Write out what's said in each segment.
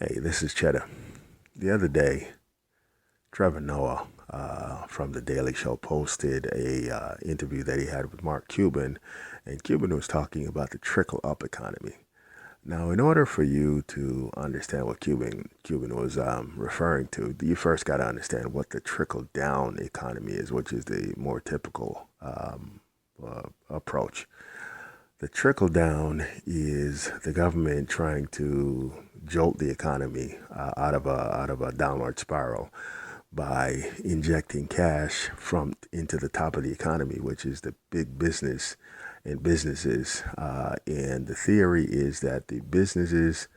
Hey, this is Cheddar. The other day, Trevor Noah from The Daily Show posted a interview that he had with Mark Cuban, and Cuban was talking about the trickle up economy. Now, in order for you to understand what Cuban was referring to, you first got to understand what the trickle down economy is, which is the more typical approach. The trickle down is the government trying to jolt the economy out of a downward spiral by injecting cash from into the top of the economy, which is the big business and businesses. And the theory is that the businesses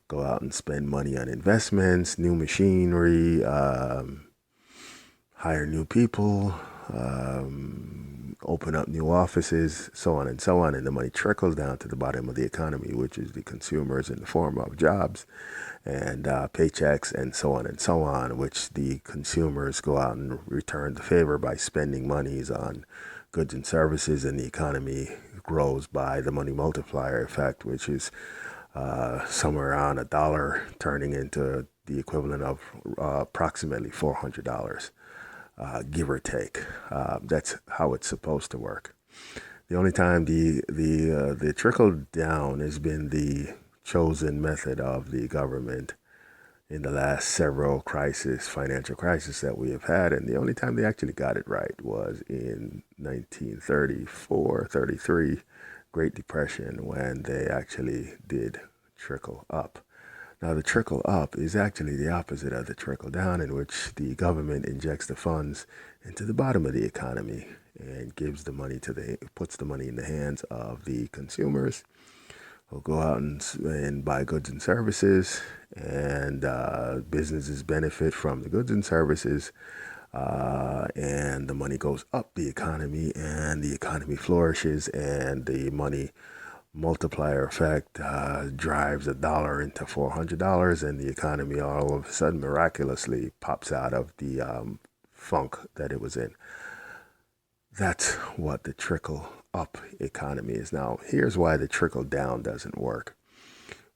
go out and spend money on investments, new machinery, hire new people, open up new offices, so on and so on. And the money trickles down to the bottom of the economy, which is the consumers in the form of jobs and paychecks and so on, which the consumers go out and return the favor by spending monies on goods and services, and the economy grows by the money multiplier effect, which is somewhere around $1 turning into the equivalent of approximately $400, give or take. That's how it's supposed to work. The only time the trickle down has been the chosen method of the government in the last several financial crises that we have had, and the only time they actually got it right was in 1934, 33, Great Depression, when they actually did trickle up. Now, the trickle up is actually the opposite of the trickle down, in which the government injects the funds into the bottom of the economy and puts the money in the hands of the consumers, who go out and buy goods and services, and businesses benefit from the goods and services, and the money goes up the economy, and the economy flourishes, and the money multiplier effect drives $1 into $400, and the economy all of a sudden miraculously pops out of the funk that it was in. That's what the trickle up economy is. Now, here's why the trickle down doesn't work.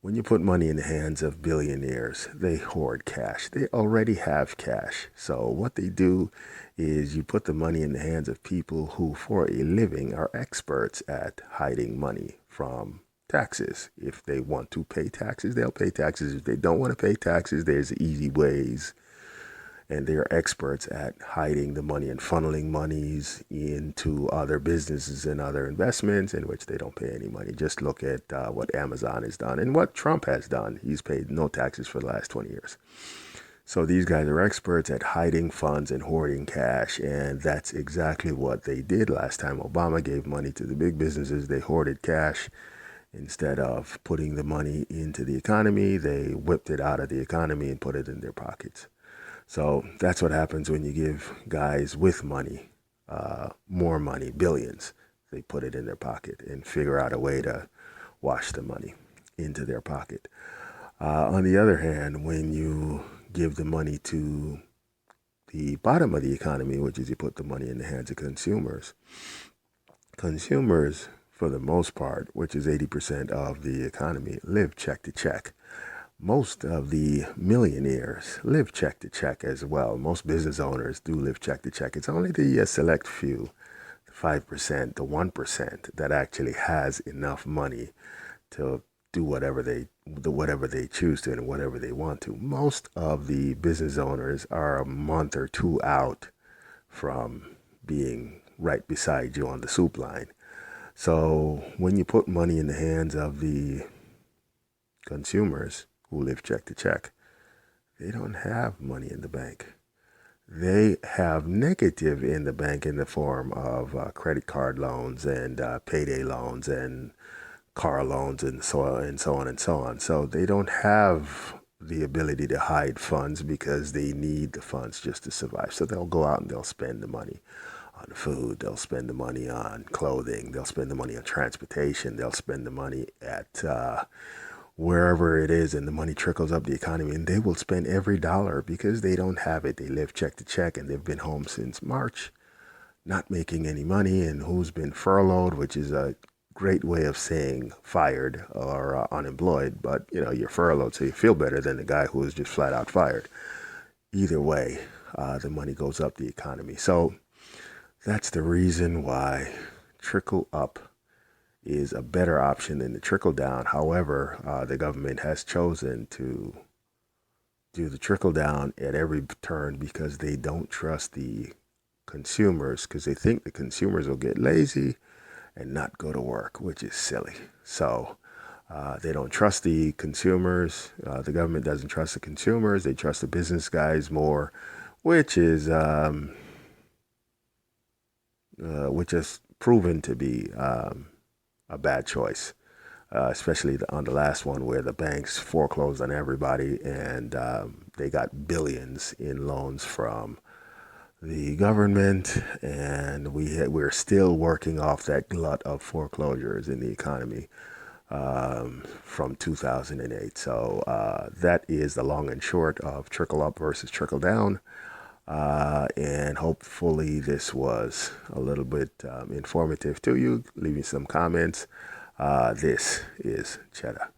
When you put money in the hands of billionaires, they hoard cash. They already have cash. So what they do is you put the money in the hands of people who, for a living, are experts at hiding money from taxes. If they want to pay taxes, they'll pay taxes. If they don't want to pay taxes, there's easy ways, and they're experts at hiding the money and funneling monies into other businesses and other investments in which they don't pay any money. Just look at what Amazon has done and what Trump has done. He's paid no taxes for the last 20 years. So these guys are experts at hiding funds and hoarding cash, and that's exactly what they did last time Obama gave money to the big businesses. They hoarded cash. Instead of putting the money into the economy, they whipped it out of the economy and put it in their pockets. So that's what happens when you give guys with money more money, billions. They put it in their pocket and figure out a way to wash the money into their pocket. On the other hand, when you give the money to the bottom of the economy, which is you put the money in the hands of consumers, for the most part, which is 80% of the economy, live check to check. Most of the millionaires live check to check as well. Most business owners do live check to check. It's only the select few, the 5%, the 1%, that actually has enough money to do whatever they choose to and whatever they want to. Most of the business owners are a month or two out from being right beside you on the soup line. So when you put money in the hands of the consumers who live check to check, they don't have money in the bank. They have negative in the bank in the form of credit card loans and payday loans and car loans and so on and so on and so on. So they don't have the ability to hide funds because they need the funds just to survive. So they'll go out and they'll spend the money on food, they'll spend the money on clothing, they'll spend the money on transportation, they'll spend the money at wherever it is, and the money trickles up the economy, and they will spend every dollar because they don't have it. They live check to check, and they've been home since March, not making any money, and who's been furloughed, which is a great way of saying fired or unemployed, but you're furloughed, so you feel better than the guy who was just flat out fired. Either way, the money goes up the economy. So that's the reason why trickle up is a better option than the trickle down. However, the government has chosen to do the trickle down at every turn because they don't trust the consumers, because they think the consumers will get lazy and not go to work, which is silly. So they don't trust the consumers. The government doesn't trust the consumers. They trust the business guys more, which is which has proven to be a bad choice. Especially on the last one where the banks foreclosed on everybody and they got billions in loans from the government, and we're still working off that glut of foreclosures in the economy from 2008. So that is the long and short of trickle up versus trickle down. And hopefully this was a little bit informative to you. Leave me some comments. This is Cheddar.